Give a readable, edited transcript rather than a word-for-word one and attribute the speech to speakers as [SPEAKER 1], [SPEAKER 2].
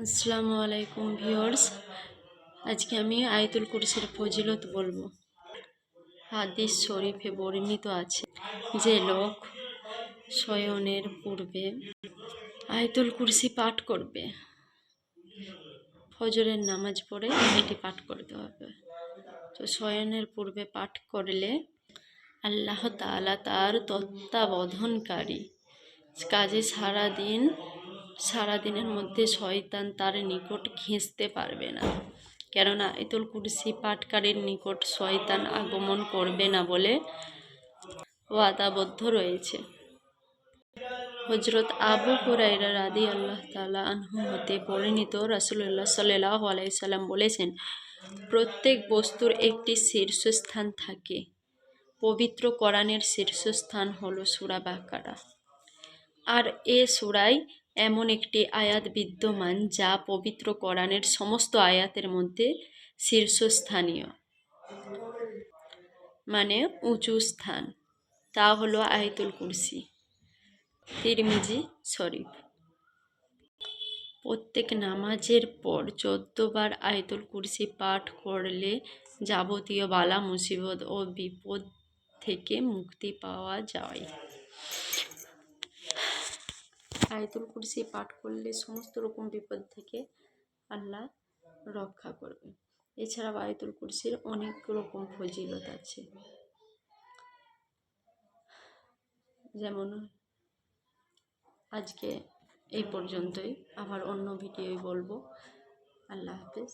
[SPEAKER 1] আসসালামু আলাইকুম ভিউয়ার্স। আজকে আমি আয়াতুল কুরসির ফজিলত বলবো। হাদিস শরীফে বর্ণিত আছে যে লোক শয়নের পূর্বে আয়াতুল কুরসি পাঠ করবে, ফজরের নামাজ পড়ে এটি পাঠ করতে হবে। তো শয়নের পূর্বে পাঠ করলে আল্লাহ তাআলা তার তত্ত্বাবধানকারী কাজে সারাদিনের মধ্যে শয়তান তার নিকট ঘেঁষতে পারবে না, কেননা আয়াতুল কুরসি পাঠকারীর নিকট শয়তান আগমন করবে না বলে ওয়াদাবদ্ধ রয়েছে। হযরত আবু হুরায়রা রাদিয়াল্লাহু তাআলা আনহু হতে বর্ণিত, রাসূলুল্লাহ সাল্লাল্লাহু আলাইহি সাল্লাম বলেছেন, প্রত্যেক বস্তুর একটি শীর্ষস্থান থাকে। পবিত্র কোরআনের শীর্ষস্থান হলো সূরা বাকারা। আর এ সূরায় এমন একটি আয়াত বিদ্যমান যা পবিত্র কোরআনের সমস্ত আয়াতের মধ্যে শীর্ষস্থানীয়, মানে উঁচু স্থান। তা হলো আয়াতুল কুরসি। তিরমিজি শরীফ। প্রত্যেক নামাজের পর 14 বার আয়াতুল কুরসি পাঠ করলে যাবতীয় বালা মুসিবত ও বিপদ থেকে মুক্তি পাওয়া যায়। আয়াতুল কুরসি পাঠ করলে সমস্ত রকম বিপদ থেকে আল্লাহ রক্ষা করবে। এছাড়াও আয়াতুল কুরসির অনেক রকম ফজিলত আছে, যেমন আজকে এই পর্যন্তই, আবার অন্য ভিডিওয় বলবো। আল্লাহ হাফেজ।